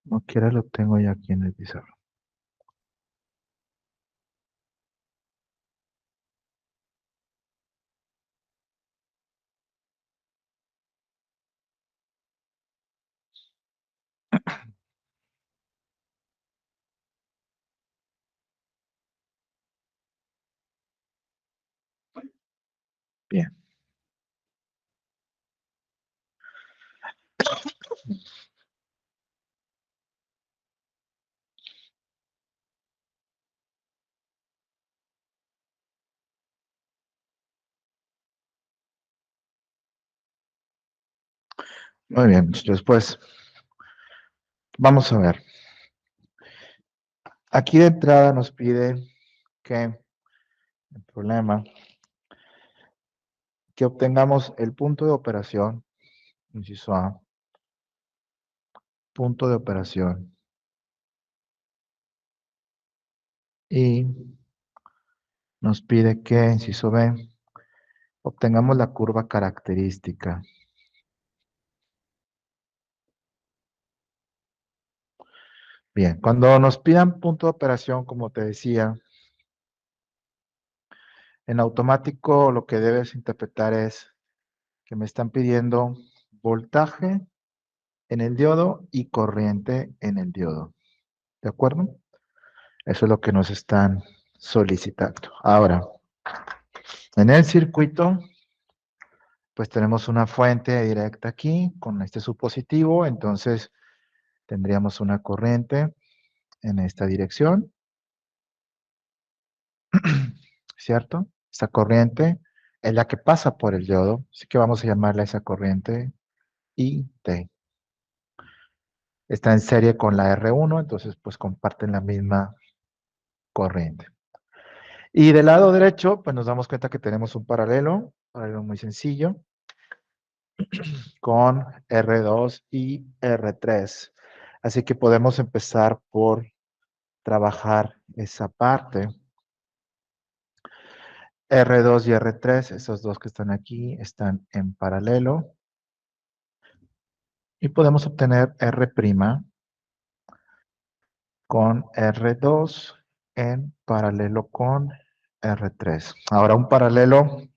No quiera lo tengo ya aquí en el pizarro. Bien. Muy bien, muchachos. Pues vamos a ver. Aquí de entrada nos pide que el problema, que obtengamos el punto de operación, inciso A, punto de operación, y nos pide que, inciso B, obtengamos la curva característica. Bien, cuando nos pidan punto de operación, como te decía, en automático lo que debes interpretar es que me están pidiendo voltaje en el diodo y corriente en el diodo. ¿De acuerdo? Eso es lo que nos están solicitando. Ahora, en el circuito, pues tenemos una fuente directa aquí con este supositivo, entonces tendríamos una corriente en esta dirección, ¿cierto? Esta corriente es la que pasa por el diodo, así que vamos a llamarla esa corriente IT. Está en serie con la R1, entonces pues comparten la misma corriente. Y del lado derecho, pues nos damos cuenta que tenemos un paralelo muy sencillo, con R2 y R3. Así que podemos empezar por trabajar esa parte. R2 y R3, esos dos que están aquí, están en paralelo. Y podemos obtener R' con R2 en paralelo con R3. Ahora un paralelo,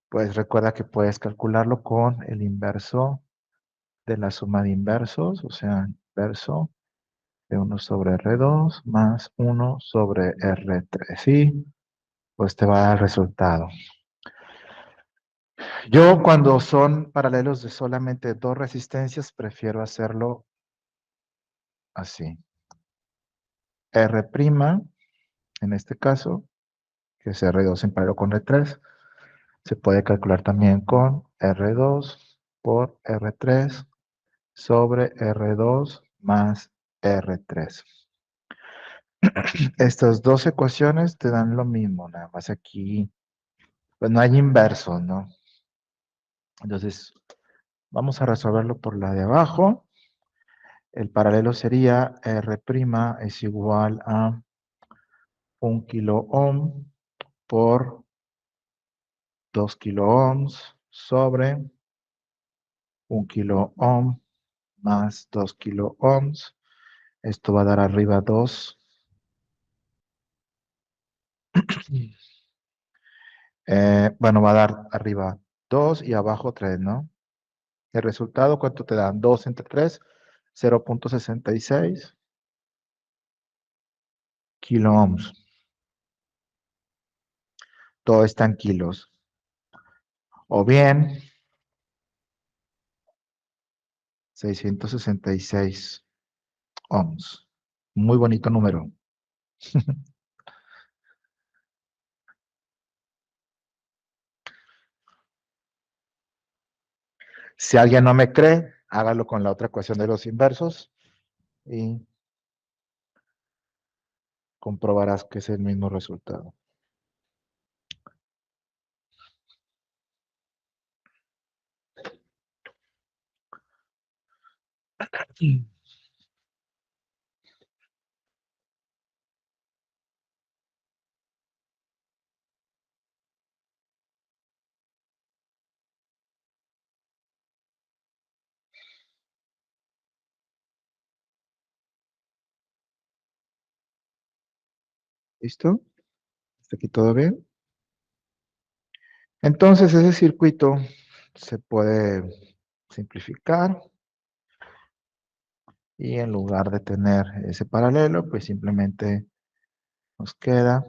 pues recuerda que puedes calcularlo con el inverso de la suma de inversos, o sea, inverso de 1 sobre R2 más 1 sobre R3. Y pues te va a dar el resultado. Yo cuando son paralelos de solamente dos resistencias, prefiero hacerlo así. R', en este caso, que es R2 en paralelo con R3, se puede calcular también con R2 por R3 sobre R2 más R3. Estas dos ecuaciones te dan lo mismo, nada más aquí, pues no hay inverso, ¿no? Entonces, vamos a resolverlo por la de abajo. El paralelo sería R' es igual a 1 kilo ohm por 2 kilo ohms sobre 1 kilo ohm más 2 kilo ohms. Esto va a dar arriba 2. Bueno, va a dar arriba 2 y abajo 3, ¿no? El resultado, ¿cuánto te dan? 2 entre 3, 0.66 kilo ohms. Todo está en kilos. O bien, 666 ohms. Muy bonito número. Si alguien no me cree, hágalo con la otra ecuación de los inversos y comprobarás que es el mismo resultado. ¿Listo? ¿Hasta aquí todo bien? Entonces, ese circuito se puede simplificar y en lugar de tener ese paralelo, pues simplemente nos queda,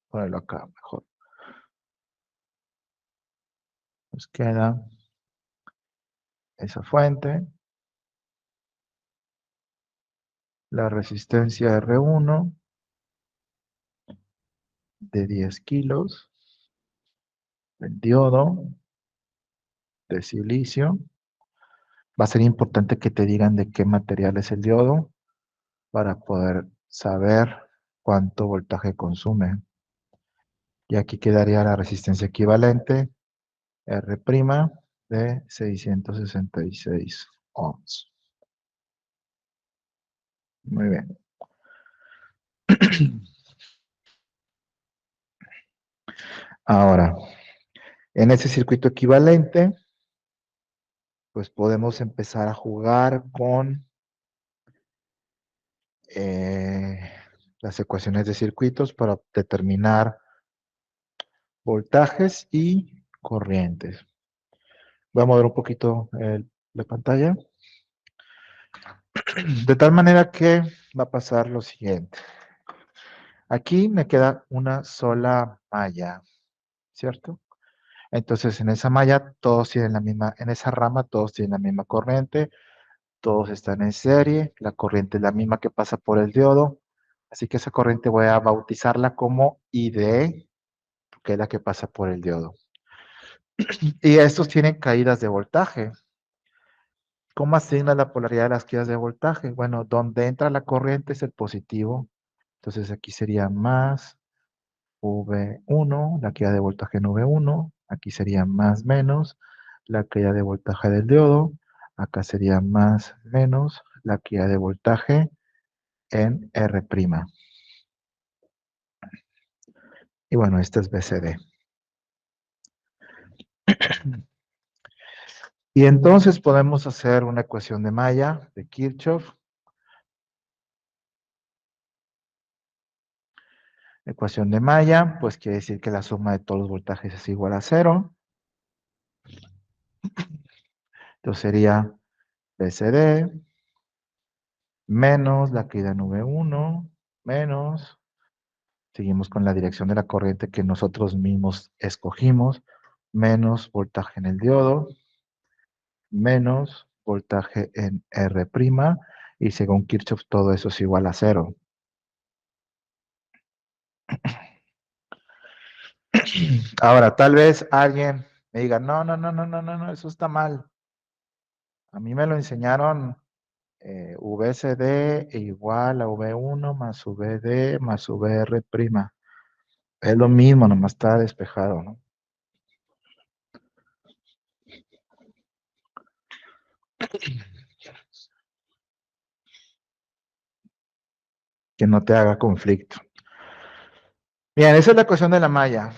ponerlo acá mejor, nos queda esa fuente, la resistencia R1 de 10 kilos, el diodo de silicio. Va a ser importante que te digan de qué material es el diodo para poder saber cuánto voltaje consume. Y aquí quedaría la resistencia equivalente, R' de 666 ohms. Muy bien. Ahora, en ese circuito equivalente, pues podemos empezar a jugar con las ecuaciones de circuitos para determinar voltajes y corrientes. Voy a mover un poquito la pantalla. De tal manera que va a pasar lo siguiente. Aquí me queda una sola malla, ¿cierto? Entonces en esa malla todos tienen la misma, en esa rama todos tienen la misma corriente, todos están en serie, la corriente es la misma que pasa por el diodo, así que esa corriente voy a bautizarla como ID, que es la que pasa por el diodo. Y estos tienen caídas de voltaje. ¿Cómo asigna la polaridad de las caídas de voltaje? Bueno, donde entra la corriente es el positivo, entonces aquí sería más V1, la caída de voltaje en V1, aquí sería más menos la caída de voltaje del diodo, acá sería más menos la caída de voltaje en R'. Y bueno, este es BCD. Y entonces podemos hacer una ecuación de malla de Kirchhoff. Ecuación de malla, pues quiere decir que la suma de todos los voltajes es igual a 0. Entonces sería BCD menos la caída en V1 menos, seguimos con la dirección de la corriente que nosotros mismos escogimos, menos voltaje en el diodo, menos voltaje en R', y según Kirchhoff todo eso es igual a 0. Ahora, tal vez alguien me diga, no, no, no, no, no, no, no, eso está mal. A mí me lo enseñaron VCD igual a V1 más VD más VR'. Es lo mismo, nomás está despejado, ¿no? Que no te haga conflicto. Bien, esa es la ecuación de la malla.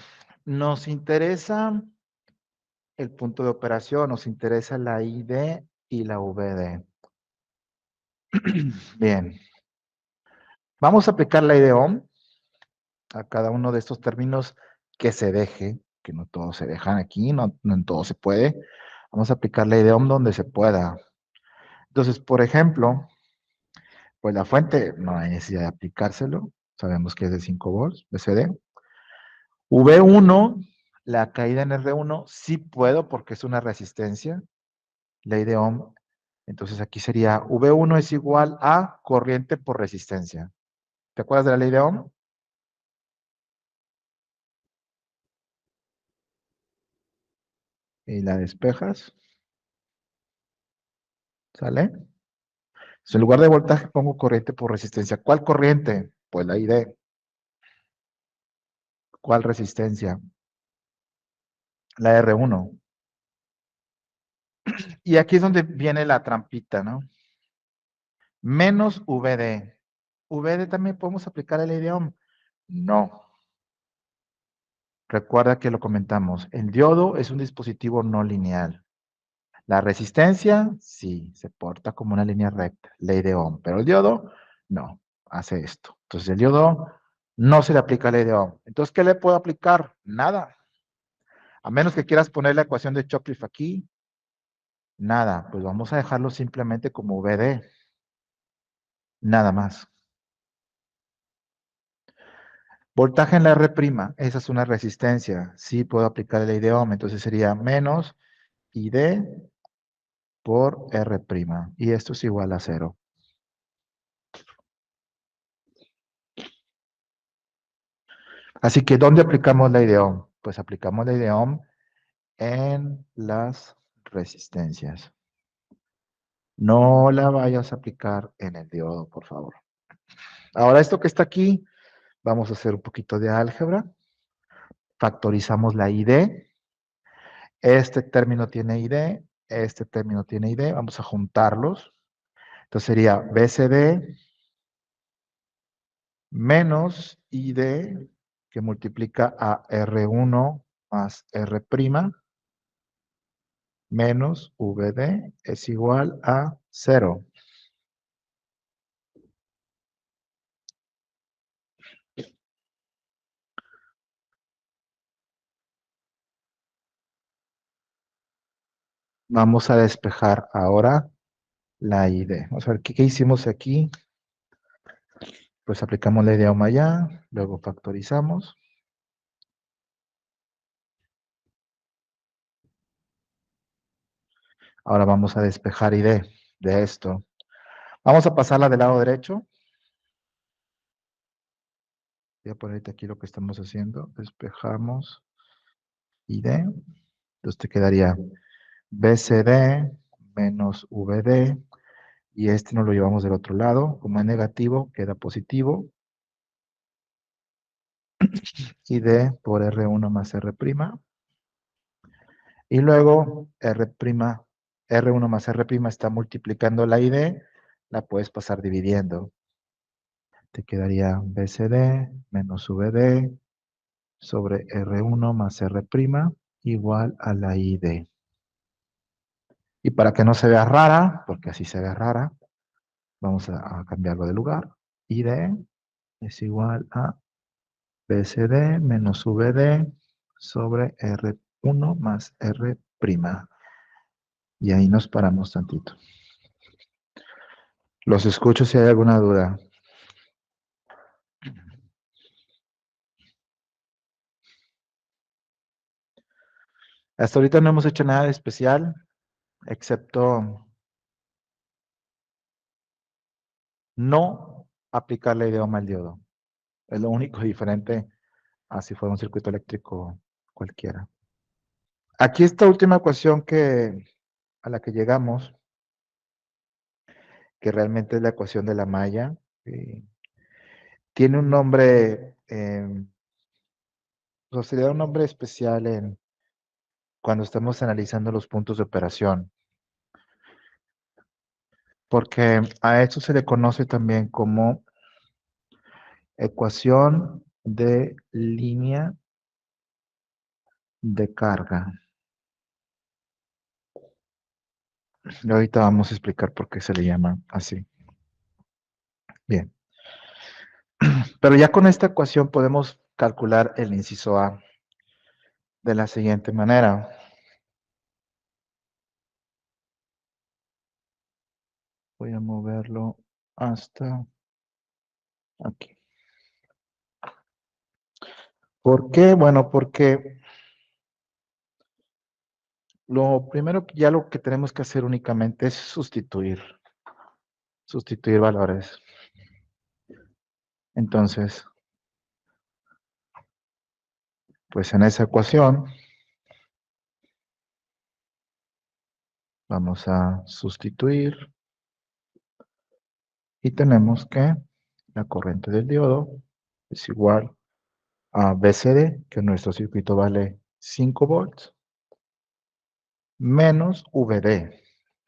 Nos interesa el punto de operación, nos interesa la ID y la VD. Bien. Vamos a aplicar la ID ohm a cada uno de estos términos que se deje, que no todos se dejan aquí, no en todo se puede. Vamos a aplicar la ID ohm donde se pueda. Entonces, por ejemplo, pues la fuente no hay necesidad de aplicárselo. Sabemos que es de 5 volts, BCD. V1, la caída en R1, sí puedo porque es una resistencia, ley de Ohm. Entonces aquí sería V1 es igual a corriente por resistencia. ¿Te acuerdas de la ley de Ohm? Y la despejas, ¿sale? Entonces, en lugar de voltaje pongo corriente por resistencia. ¿Cuál corriente? Pues la ID. ¿Cuál resistencia? La R1. Y aquí es donde viene la trampita, ¿no? Menos VD. ¿VD también podemos aplicar la ley de Ohm? No. Recuerda que lo comentamos. El diodo es un dispositivo no lineal. La resistencia, sí, se porta como una línea recta, ley de Ohm. Pero el diodo, no, hace esto. Entonces el diodo No se le aplica la ley de Ohm. Entonces, ¿qué le puedo aplicar? Nada. A menos que quieras poner la ecuación de Chocliffe aquí. Nada. Pues vamos a dejarlo simplemente como VD. Nada más. Voltaje en la R', esa es una resistencia. Sí puedo aplicar la ley de Ohm. Entonces sería menos ID por R'. Y esto es igual a 0. Así que, ¿dónde aplicamos la ley de Ohm? Pues aplicamos la ley de Ohm en las resistencias. No la vayas a aplicar en el diodo, por favor. Ahora, esto que está aquí, vamos a hacer un poquito de álgebra. Factorizamos la ID. Este término tiene ID. Este término tiene ID. Vamos a juntarlos. Entonces sería BCD menos ID que multiplica a R1 más R' menos VD es igual a 0. Vamos a despejar ahora la ID. Vamos a ver qué hicimos aquí. Pues aplicamos la idea allá, luego factorizamos. Ahora vamos a despejar ID de esto. Vamos a pasarla del lado derecho. Voy a ponerte aquí lo que estamos haciendo. Despejamos ID. Entonces te quedaría BCD menos VD. Y este nos lo llevamos del otro lado. Como es negativo, queda positivo. ID por R1 más R'. Y luego R1 más R' está multiplicando la ID. La puedes pasar dividiendo. Te quedaría BCD menos VD sobre R1 más R' igual a la ID. Y para que no se vea rara, porque así se ve rara, vamos a cambiarlo de lugar. ID es igual a BCD menos VD sobre R1 más R'. Y ahí nos paramos tantito. Los escucho si hay alguna duda. Hasta ahorita no hemos hecho nada de especial, excepto no aplicar la idioma al diodo. Es lo único diferente a si fuera un circuito eléctrico cualquiera. Aquí esta última ecuación a la que llegamos, que realmente es la ecuación de la malla, tiene un nombre, o sería un nombre especial cuando estamos analizando los puntos de operación, porque a esto se le conoce también como ecuación de línea de carga. Y ahorita vamos a explicar por qué se le llama así. Bien. Pero ya con esta ecuación podemos calcular el inciso A de la siguiente manera. Voy a moverlo hasta aquí. ¿Por qué? Bueno, porque lo primero ya lo que tenemos que hacer únicamente es sustituir valores. Entonces, pues en esa ecuación vamos a sustituir y tenemos que la corriente del diodo es igual a BCD, que nuestro circuito vale 5 volts, menos VD.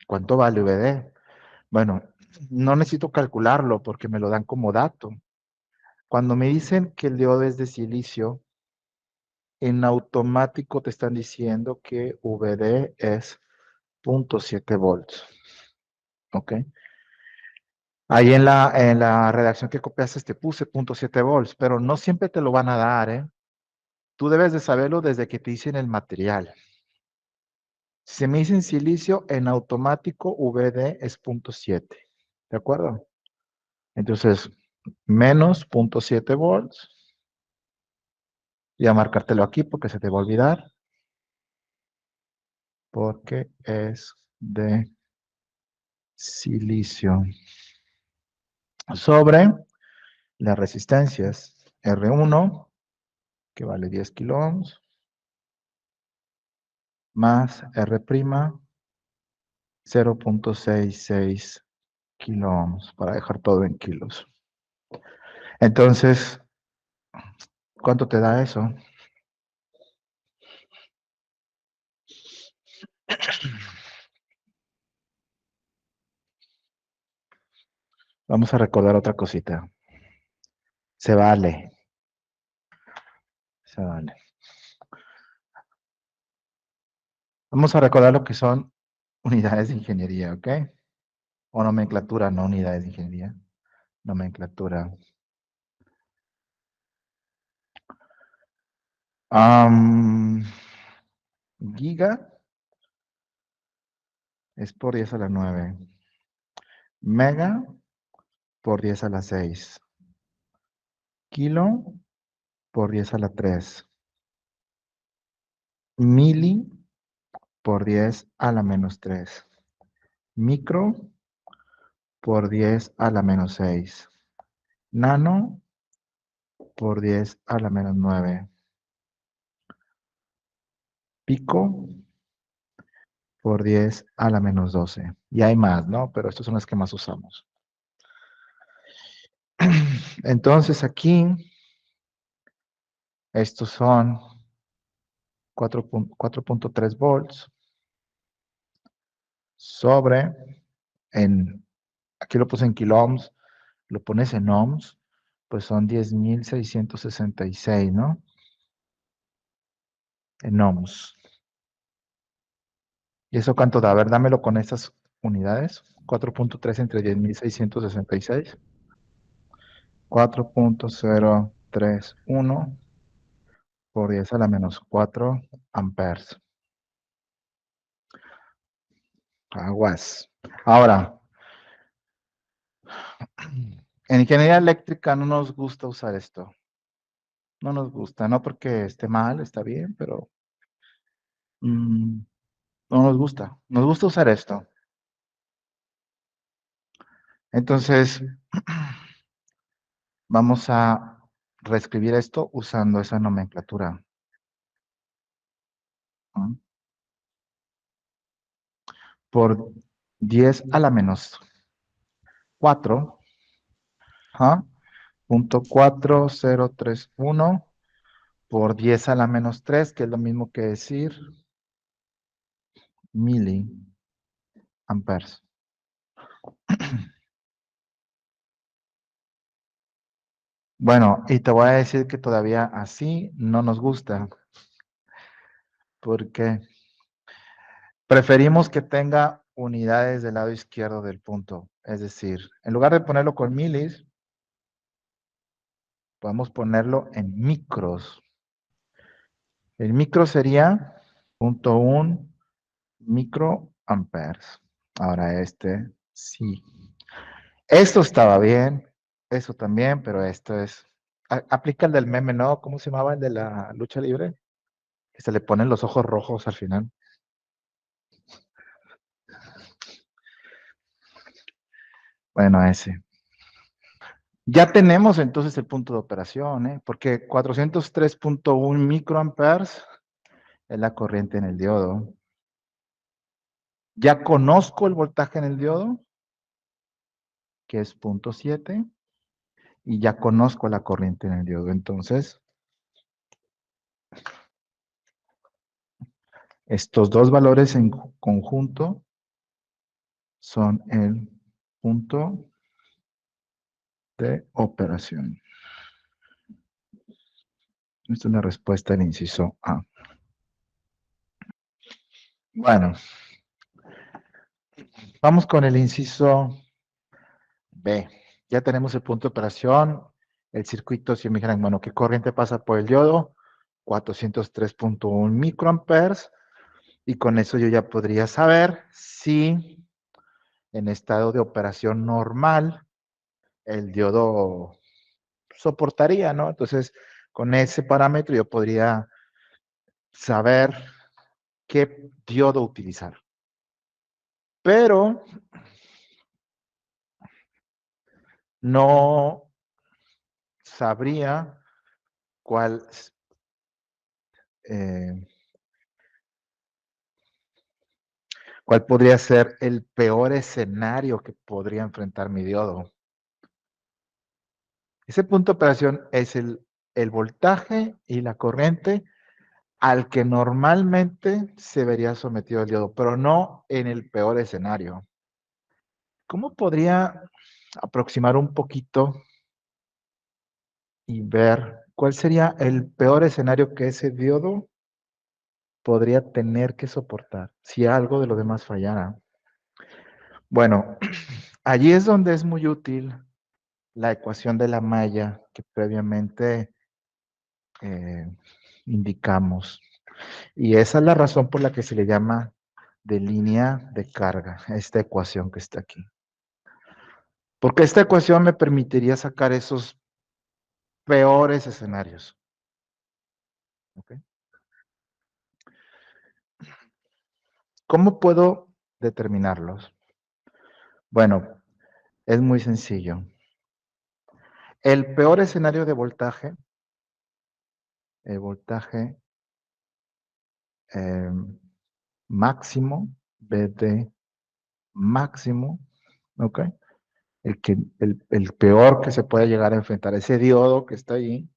¿Cuánto vale VD? Bueno, no necesito calcularlo porque me lo dan como dato. Cuando me dicen que el diodo es de silicio, en automático te están diciendo que VD es 0.7 volts. ¿Ok? Ahí en la redacción que copiaste te puse 0.7 volts, pero no siempre te lo van a dar, ¿eh? Tú debes de saberlo desde que te dicen el material. Si se me dice en silicio, en automático VD es 0.7. ¿De acuerdo? Entonces, menos 0.7 volts. Voy a marcártelo aquí porque se te va a olvidar. Porque es de silicio. Sobre las resistencias R1, que vale 10 kilo ohms, más R', 0.66 kilo ohms, para dejar todo en kilos. Entonces, ¿cuánto te da eso? Vamos a recordar otra cosita. Se vale. Se vale. Vamos a recordar lo que son unidades de ingeniería, ¿ok? O nomenclatura, no unidades de ingeniería. Nomenclatura. Giga es por 10 a la 9. Mega por 10 a la 6. Kilo por 10 a la 3. Mili por 10 a la menos 3. Micro por 10 a la menos 6. Nano por 10 a la menos 9. Pico por 10 a la menos 12. Y hay más, ¿no? Pero estos son los que más usamos. Entonces aquí, estos son 4.3 volts sobre, aquí lo puse en kilo ohms, lo pones en ohms, pues son 10.666, ¿no? En ohms. ¿Y eso cuánto da? A ver, dámelo con estas unidades. 4.3 entre 10.666. 4.031 por 10 a la menos 4 amperes. Aguas. Ahora, en ingeniería eléctrica no nos gusta usar esto. No nos gusta, no porque esté mal, está bien, pero no nos gusta. Nos gusta usar esto. Entonces, vamos a reescribir esto usando esa nomenclatura. ¿Mm? Por 10 a la menos 4, ¿ah? Punto 4031 por 10 a la menos 3, que es lo mismo que decir miliamperes. Bueno, y te voy a decir que todavía así no nos gusta, porque preferimos que tenga unidades del lado izquierdo del punto. Es decir, en lugar de ponerlo con milis, podemos ponerlo en micros. El micro sería 0.1 microamperes. Ahora sí. Esto estaba bien, eso también, pero esto es... Aplica el del meme, ¿no? ¿Cómo se llamaba el de la lucha libre? Que se le ponen los ojos rojos al final. Bueno, ese. Ya tenemos entonces el punto de operación, ¿eh? Porque 403.1 microamperes es la corriente en el diodo. Ya conozco el voltaje en el diodo, que es 0.7, y ya conozco la corriente en el diodo. Entonces, estos dos valores en conjunto son el punto de operación. Esta es la respuesta del inciso A. Bueno, vamos con el inciso B. Ya tenemos el punto de operación, el circuito, si me dijeran, bueno, ¿qué corriente pasa por el diodo? 403.1 microamperes. Y con eso yo ya podría saber si en estado de operación normal el diodo soportaría, ¿no? Entonces, con ese parámetro yo podría saber qué diodo utilizar. Pero no sabría cuál, eh, cuál podría ser el peor escenario que podría enfrentar mi diodo. Ese punto de operación es el voltaje y la corriente al que normalmente se vería sometido el diodo, pero no en el peor escenario. ¿Cómo podría aproximar un poquito y ver cuál sería el peor escenario que ese diodo podría tener que soportar si algo de lo demás fallara? Bueno, allí es donde es muy útil la ecuación de la malla que previamente eh, indicamos. Y esa es la razón por la que se le llama de línea de carga, esta ecuación que está aquí. Porque esta ecuación me permitiría sacar esos peores escenarios. ¿Ok? ¿Cómo puedo determinarlos? Bueno, es muy sencillo. El peor escenario de voltaje, el voltaje eh, máximo, VD máximo, ¿ok? El peor que se puede llegar a enfrentar, ese diodo que está ahí,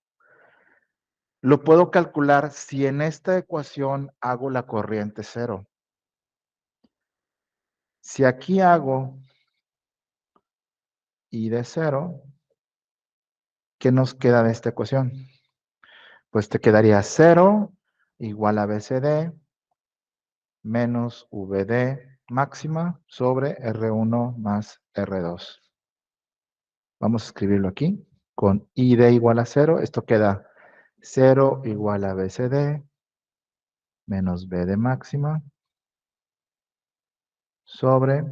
lo puedo calcular si en esta ecuación hago la corriente cero. Si aquí hago I de cero, ¿qué nos queda de esta ecuación? Pues te quedaría 0 igual a BCD menos VD máxima sobre R1 más R2. Vamos a escribirlo aquí. Con ID igual a 0, esto queda 0 igual a BCD menos B de máxima sobre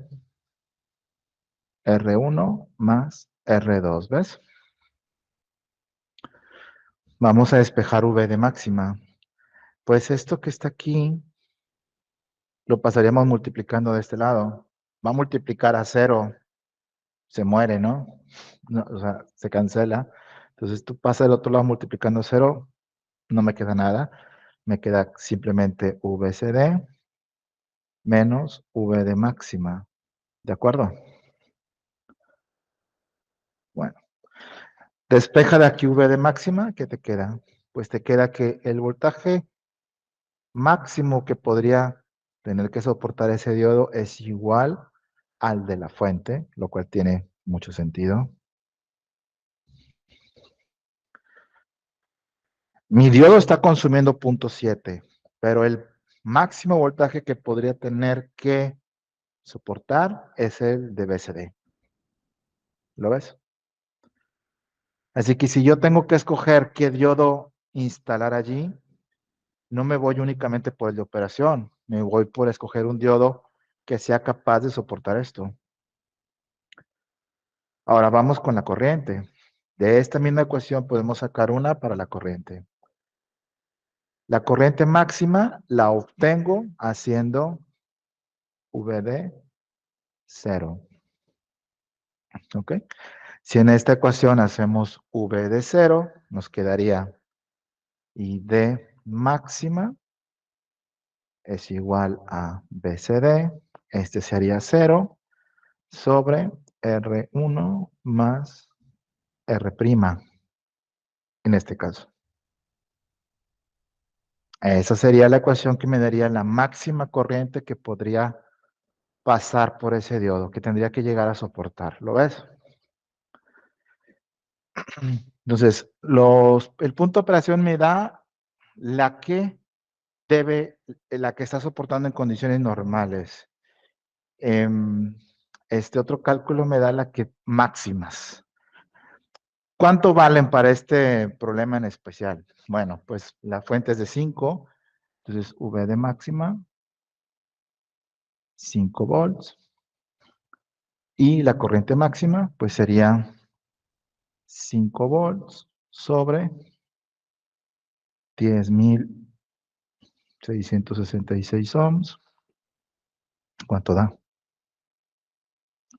R1 más R2, ¿ves? Vamos a despejar V de máxima. Pues esto que está aquí, lo pasaríamos multiplicando de este lado. Va a multiplicar a 0, se muere, ¿no? O sea, se cancela. Entonces tú pasas del otro lado multiplicando 0, no me queda nada. Me queda simplemente VCD menos V de máxima. ¿De acuerdo? Bueno, despeja de aquí V de máxima, ¿qué te queda? Pues te queda que el voltaje máximo que podría tener que soportar ese diodo es igual al de la fuente, lo cual tiene mucho sentido. Mi diodo está consumiendo 0.7, pero el máximo voltaje que podría tener que soportar es el de BCD. ¿Lo ves? Así que si yo tengo que escoger qué diodo instalar allí, no me voy únicamente por el de operación, me voy por escoger un diodo que sea capaz de soportar esto. Ahora vamos con la corriente. De esta misma ecuación podemos sacar una para la corriente. La corriente máxima la obtengo haciendo VD 0. ¿Ok? Si en esta ecuación hacemos V de 0, nos quedaría ID máxima es igual a BCD. Este sería 0 sobre R1 más R', en este caso. Esa sería la ecuación que me daría la máxima corriente que podría pasar por ese diodo, que tendría que llegar a soportar. ¿Lo ves? Entonces, el punto de operación me da la que la que está soportando en condiciones normales. este otro cálculo me da la que máximas. ¿Cuánto valen para este problema en especial? Bueno, pues la fuente es de 5, entonces V de máxima, 5 volts, y la corriente máxima, pues sería 5 volts sobre 10,666 ohms. ¿Cuánto da?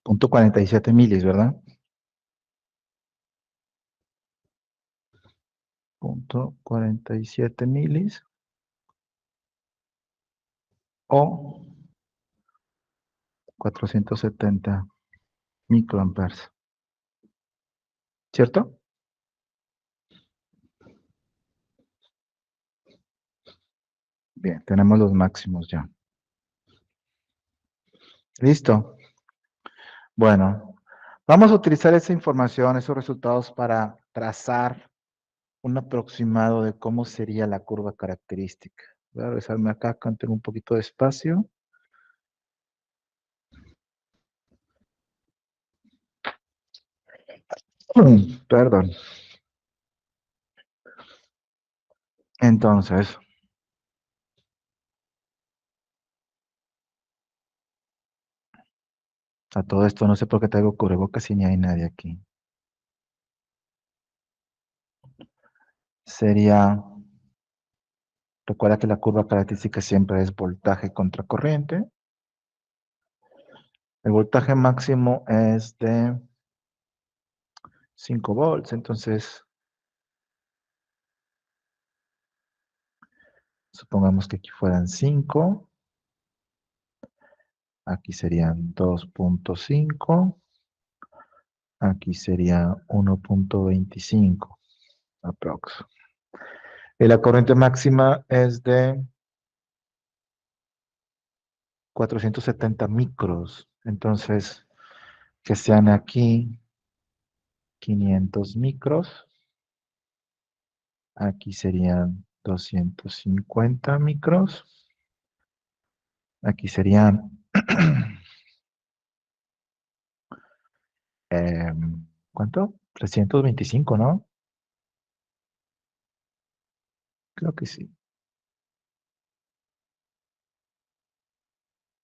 0.47 milis, ¿verdad? 0.47 milis o 470 microamperes. ¿Cierto? Bien, tenemos los máximos ya. ¿Listo? Bueno, vamos a utilizar esa información, esos resultados para trazar un aproximado de cómo sería la curva característica. Voy a regresarme acá, tengo un poquito de espacio. Perdón. Entonces, a todo esto no sé por qué traigo cubrebocas y ni hay nadie aquí. Sería, recuerda que la curva característica siempre es voltaje contra corriente. El voltaje máximo es de 5 volts, entonces supongamos que aquí fueran 5, aquí serían 2.5, aquí sería 1.25 aprox. Y la corriente máxima es de 470 micros, entonces que sean aquí 500 micros, aquí serían 250 micros, aquí serían ¿cuánto? 325, ¿no? Creo que sí.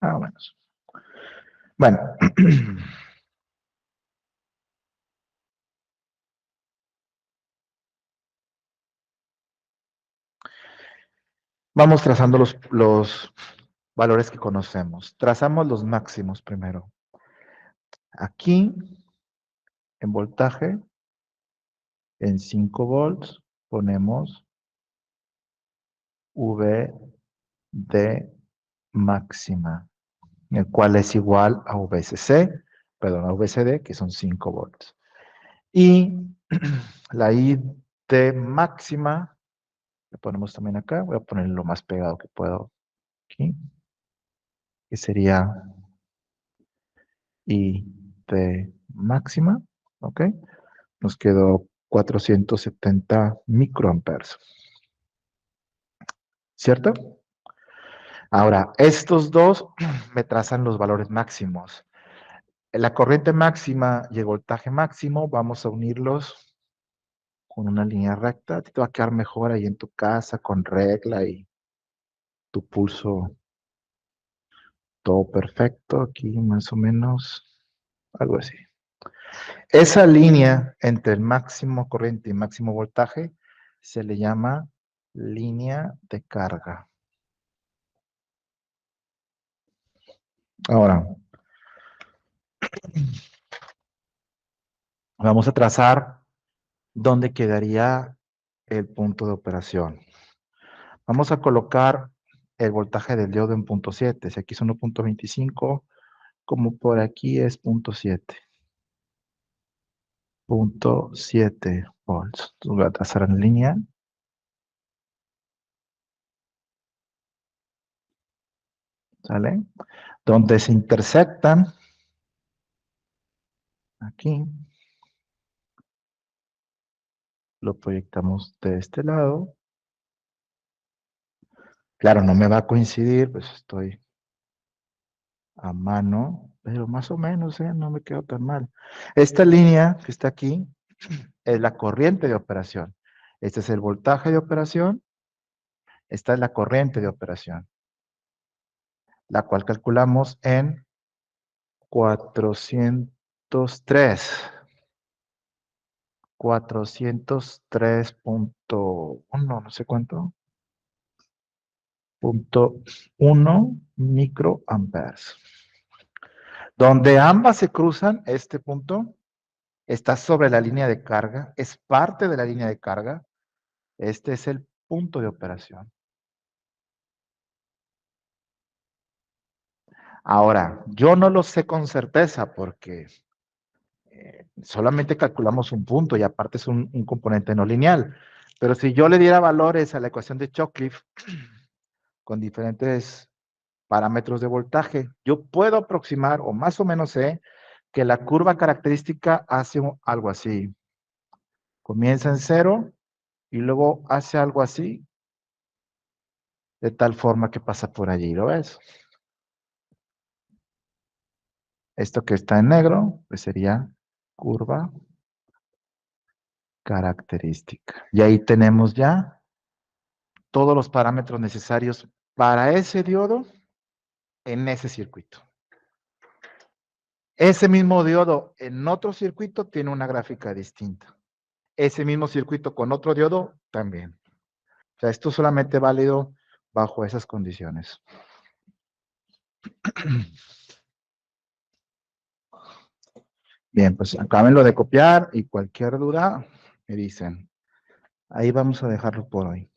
Ah, bueno. Bueno. Vamos trazando los valores que conocemos. Trazamos los máximos primero. Aquí, en voltaje, en 5 volts, ponemos V de máxima, el cual es igual a VCC, perdón, a VCD, que son 5 volts. Y la I de máxima, le ponemos también acá, voy a poner lo más pegado que puedo aquí, que sería I de máxima, ¿ok? Nos quedó 470 microamperes, ¿cierto? Ahora, estos dos me trazan los valores máximos. La corriente máxima y el voltaje máximo, vamos a unirlos con una línea recta. A ti te va a quedar mejor ahí en tu casa con regla y tu pulso todo perfecto. Aquí más o menos, algo así. Esa línea entre el máximo corriente y máximo voltaje se le llama línea de carga. Ahora, vamos a trazar dónde quedaría el punto de operación. Vamos a colocar el voltaje del diodo en punto 7. Si aquí es 1.25, como por aquí es punto 7. Punto 7 volts. Entonces voy a trazar en línea. ¿Sale? Donde se intersectan, aquí, lo proyectamos de este lado. Claro, no me va a coincidir, pues estoy a mano, pero más o menos, no me quedo tan mal. Esta línea que está aquí es la corriente de operación. Este es el voltaje de operación. Esta es la corriente de operación, la cual calculamos en 403. 403.1, no sé cuánto, .1 microamperes. Donde ambas se cruzan, este punto está sobre la línea de carga, es parte de la línea de carga. Este es el punto de operación. Ahora, yo no lo sé con certeza porque solamente calculamos un punto y aparte es un componente no lineal. Pero si yo le diera valores a la ecuación de Chocliffe con diferentes parámetros de voltaje, yo puedo aproximar o más o menos sé que la curva característica hace algo así. Comienza en 0 y luego hace algo así, de tal forma que pasa por allí, ¿lo ves? Esto que está en negro, pues sería curva característica. Y ahí tenemos ya todos los parámetros necesarios para ese diodo en ese circuito. Ese mismo diodo en otro circuito tiene una gráfica distinta. Ese mismo circuito con otro diodo también. O sea, esto es solamente válido bajo esas condiciones. Bien, pues acábenlo de copiar y cualquier duda me dicen. Ahí vamos a dejarlo por hoy.